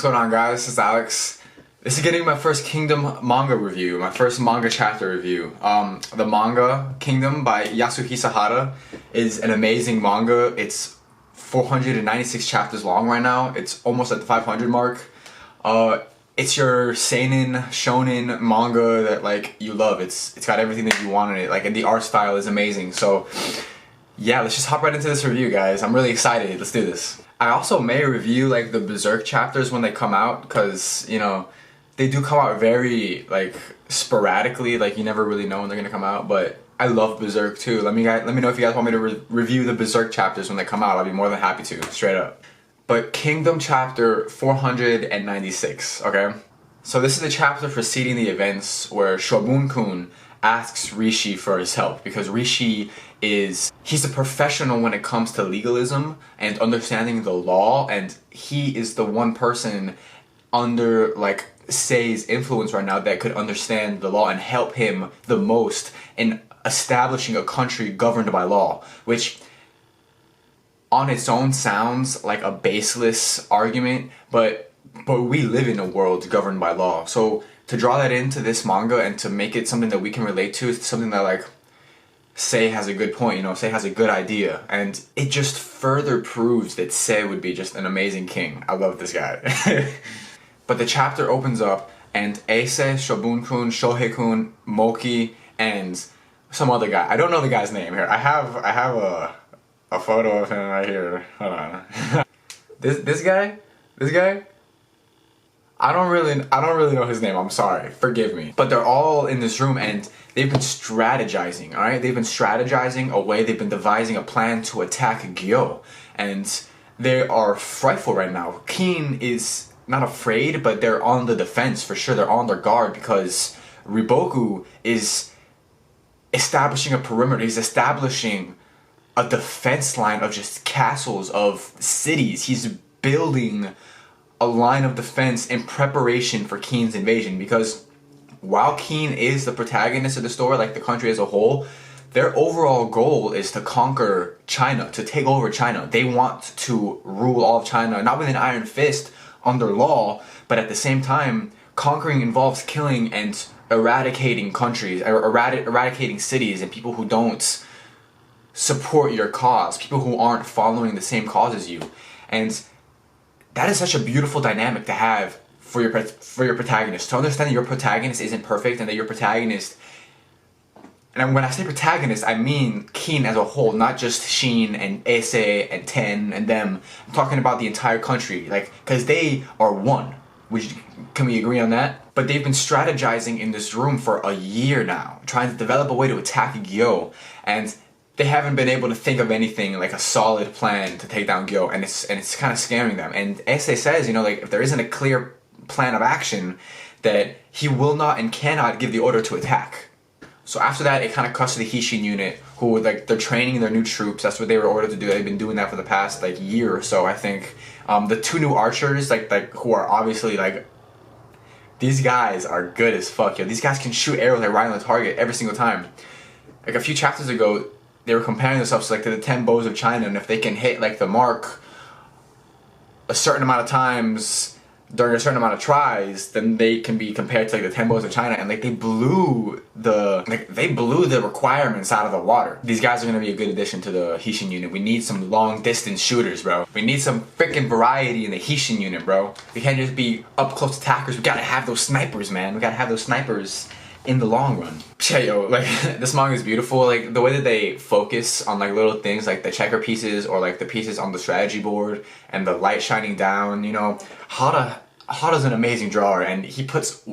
What's going on, guys? This is Alex. This is getting my first Kingdom manga review, my first manga chapter review. The manga Kingdom by Yasuhisa Hara is an amazing manga. It's 496 chapters long right now. It's almost at the 500 mark. It's your seinen, shonen manga that like you love. It's got everything that you want in it. Like, and the art style is amazing. So yeah, let's just hop right into this review, guys. I'm really excited. Let's do this. I also may review like the Berserk chapters when they come out, because you know they do come out very like sporadically. Like, you never really know when they're gonna come out. But I love Berserk too. Let me know if you guys want me to review the Berserk chapters when they come out. I'll be more than happy to, straight up. But Kingdom chapter 496. Okay, so this is the chapter preceding the events where Shobun-kun asks Rishi for his help, because Rishi he's a professional when it comes to legalism and understanding the law, and he is the one person under like Sei's influence right now that could understand the law and help him the most in establishing a country governed by law, which on its own sounds like a baseless argument, but we live in a world governed by law. So to draw that into this manga and to make it something that we can relate to, is something that like Sei has a good point, you know, Sei has a good idea, and it just further proves that Sei would be just an amazing king. I love this guy. But the chapter opens up and Ace, Shobun-kun, Shohei-kun, Moki, and some other guy. I don't know the guy's name here. I have a photo of him right here. Hold on. This guy? I don't really know his name. I'm sorry. Forgive me. But they're all in this room and they've been strategizing, all right? They've been strategizing a way. They've been devising a plan to attack Gyo. And they are frightful right now. Keen is not afraid, but they're on the defense for sure. They're on their guard because Riboku is establishing a perimeter. He's establishing a defense line of just castles, of cities. He's building a line of defense in preparation for Keen's invasion, because while Keen is the protagonist of the story, like the country as a whole, their overall goal is to conquer China, to take over China. They want to rule all of China, not with an iron fist under law, but at the same time, conquering involves killing and eradicating countries, or eradicating cities and people who don't support your cause, people who aren't following the same cause as you. And that is such a beautiful dynamic to have for your protagonist. To understand that your protagonist isn't perfect, and that your protagonist, and when I say protagonist, I mean Keen as a whole, not just Shin and Ace and Ten and them. I'm talking about the entire country, like, because they are one. Can we agree on that? But they've been strategizing in this room for a year now, trying to develop a way to attack Gyo, and they haven't been able to think of anything like a solid plan to take down Gyo, and it's kind of scaring them. And Ace says, you know, like, if there isn't a clear plan of action, that he will not and cannot give the order to attack. So after that, it kind of cuts to the Hishin unit, who like they're training their new troops. That's what they were ordered to do. They've been doing that for the past like year or so, I think. The two new archers, like who are obviously like, these guys are good as fuck, yo. These guys can shoot arrows like right on the target every single time. Like a few chapters ago, they were comparing themselves like to the 10 bows of China, and if they can hit like the mark a certain amount of times during a certain amount of tries, then they can be compared to like the 10 bows of China, and like they blew the requirements out of the water. These guys are gonna be a good addition to the Hishin unit. We need some long distance shooters, bro. We need some freaking variety in the Hishin unit, bro. We can't just be up close attackers. We gotta have those snipers, man. We gotta have those snipers in the long run. Yeah, yo, like, this manga is beautiful. Like, the way that they focus on like little things like the checker pieces, or like the pieces on the strategy board, and the light shining down, you know. Hara's an amazing drawer, and he puts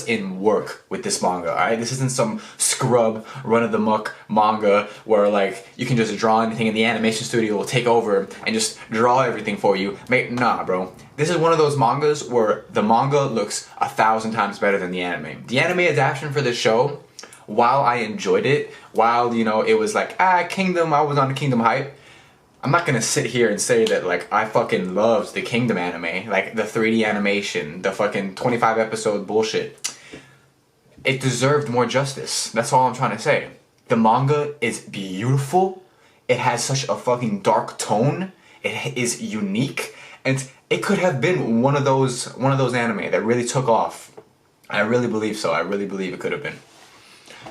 in work with this manga, alright? This isn't some scrub, run-of-the-muck manga where like you can just draw anything and the animation studio will take over and just draw everything for you. Nah, bro. This is one of those mangas where the manga looks 1,000 times better than the anime. The anime adaptation for this show, while I enjoyed it, while, you know, it was like, Kingdom, I was on the Kingdom hype, I'm not gonna sit here and say that like I fucking loved the Kingdom anime, like the 3D animation, the fucking 25 episode bullshit. It deserved more justice. That's all I'm trying to say. The manga is beautiful. It has such a fucking dark tone. It is unique, And it could have been one of those anime that really took off. I really believe so. I really believe it could have been.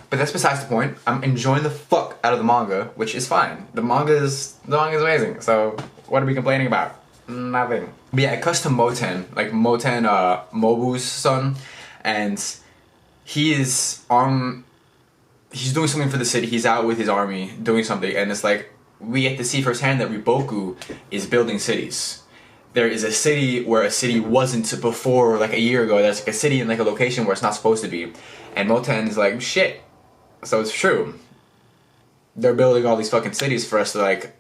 But that's besides the point. I'm enjoying the fuck out of the manga, which is fine. The manga is amazing. So what are we complaining about? Nothing. But yeah, it cuts to Moten, like Moten, Mobu's son, and he's doing something for the city. He's out with his army doing something, and it's like we get to see firsthand that Riboku is building cities. There is a city where a city wasn't before, like a year ago. There's like a city in like a location where it's not supposed to be, and Moten is like, shit. So it's true. They're building all these fucking cities for us to like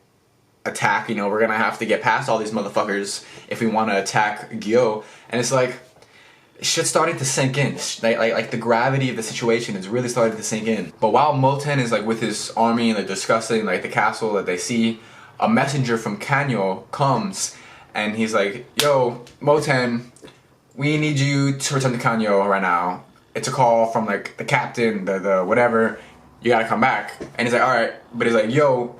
attack. You know, we're gonna have to get past all these motherfuckers if we want to attack Gyo. And it's like shit's starting to sink in. Like the gravity of the situation is really starting to sink in. But while Moten is like with his army and like discussing like the castle that they see, a messenger from Kanyo comes and he's like, "Yo, Moten, we need you to return to Kanyo right now. It's a call from like the captain, the whatever. You gotta come back." And he's like, "Alright," but he's like, "Yo,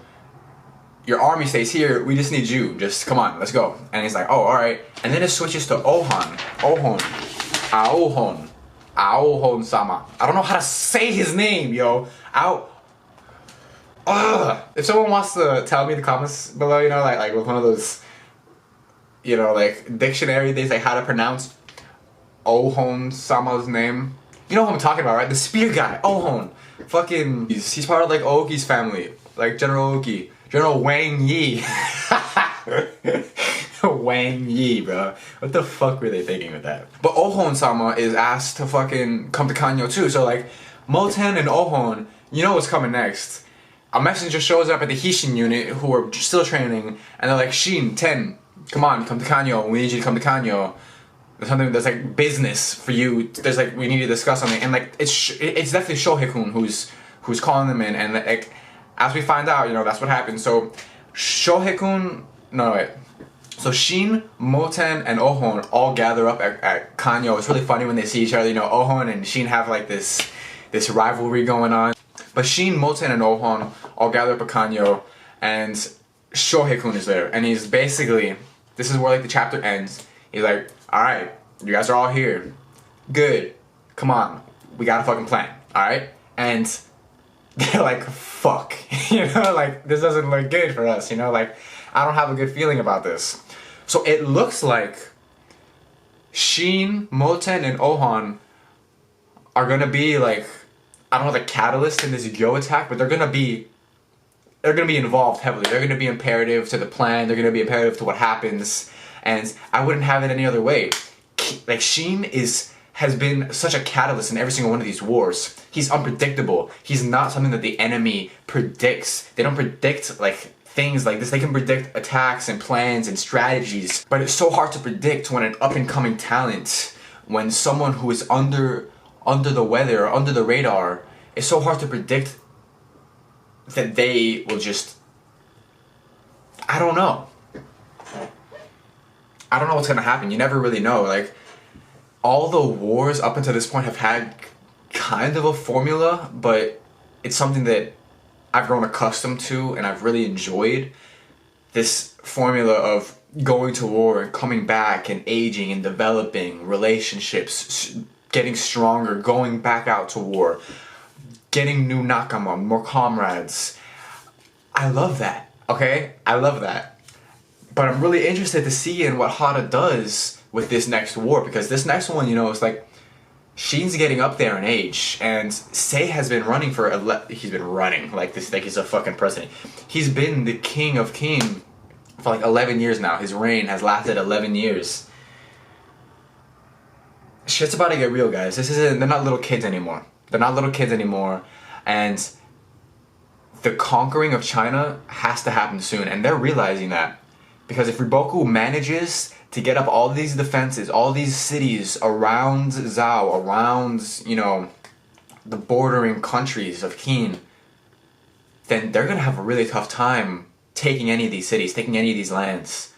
your army stays here. We just need you. Just come on, let's go." And he's like, "Oh, alright." And then it switches to Aohon sama. I don't know how to say his name, yo. If someone wants to tell me in the comments below, you know, like with one of those, you know, like dictionary things, like how to pronounce Ohon Sama's name. You know who I'm talking about, right? The spear guy, Ohon. Fucking, he's part of like Oki's family, like General Oki, General Wang Yi. Wang Yi, bro. What the fuck were they thinking with that? But Ohon Sama is asked to fucking come to Kanyo too. So like, Moten and Ohon, you know what's coming next. A messenger shows up at the Hishin unit who are still training, and they're like, "Shin, Ten, come on, come to Kanyo. We need you to come to Kanyo. There's something that's like business for you. There's like, we need to discuss something." And like, it's definitely Shohei-kun who's calling them in, and like, as we find out, you know, that's what happened. So Shohei-kun, no wait. So Shin, Moten, and Ohon all gather up at Kanyo. It's really funny when they see each other. You know, Ohon and Shin have like this rivalry going on. But Shin, Moten, and Ohon all gather up at Kanyo, and Shohei-kun is there. And he's basically, this is where like the chapter ends. He's like, "Alright, you guys are all here. Good. Come on. We got a fucking plan. Alright?" And they're like, "Fuck." You know, like, this doesn't look good for us, you know? Like, I don't have a good feeling about this. So it looks like Shin, Moten, and Ohon are gonna be like, I don't know, the catalyst in this Gyo attack, but they're gonna be involved heavily. They're gonna be imperative to the plan. They're gonna be imperative to what happens. And I wouldn't have it any other way. Like, Shin has been such a catalyst in every single one of these wars. He's unpredictable. He's not something that the enemy predicts. They don't predict like things like this. They can predict attacks and plans and strategies, but it's so hard to predict when an up-and-coming talent, when someone who is under the weather or under the radar, it's so hard to predict that they will just, I don't know what's gonna happen. You never really know. Like, all the wars up until this point have had kind of a formula, but it's something that I've grown accustomed to and I've really enjoyed. This formula of going to war and coming back and aging and developing relationships, getting stronger, going back out to war, getting new nakama, more comrades. I love that, okay? I love that. But I'm really interested to see in what Hada does with this next war, because this next one, you know, it's like, Shin's getting up there in age, and Sei has been running for he's been running like this, like he's a fucking president. He's been the king of King for like 11 years now. His reign has lasted 11 years. Shit's about to get real, guys. They're not little kids anymore. They're not little kids anymore, and the conquering of China has to happen soon, and they're realizing that. Because if Riboku manages to get up all these defenses, all these cities around Zhao, around, you know, the bordering countries of Qin, then they're gonna have a really tough time taking any of these cities, taking any of these lands.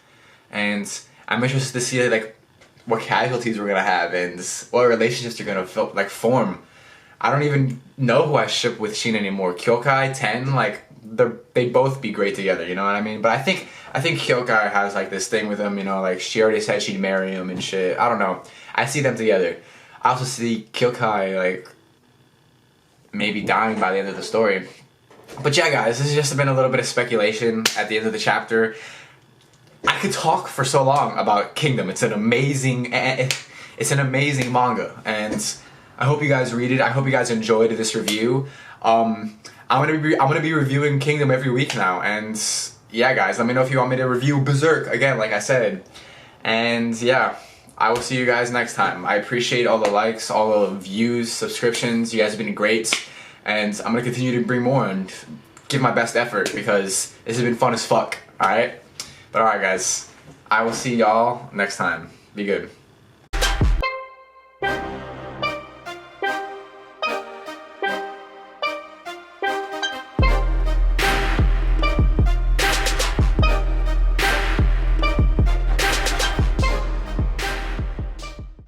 And I'm interested to see like what casualties we're gonna have and what relationships are gonna form. I don't even know who I ship with Shin anymore. Kyokai, Ten, like they both be great together, you know what I mean? But I think Kyokai has like this thing with him, you know, like she already said she'd marry him and shit. I don't know. I see them together. I also see Kyokai like maybe dying by the end of the story. But yeah, guys, this has just been a little bit of speculation at the end of the chapter. I could talk for so long about Kingdom. It's an amazing manga, and I hope you guys read it. I hope you guys enjoyed this review. I'm gonna be reviewing Kingdom every week now, and yeah, guys, let me know if you want me to review Berserk again, like I said. And yeah, I will see you guys next time. I appreciate all the likes, all the views, subscriptions. You guys have been great, and I'm gonna continue to bring more and give my best effort because this has been fun as fuck. All right, but all right, guys, I will see y'all next time. Be good.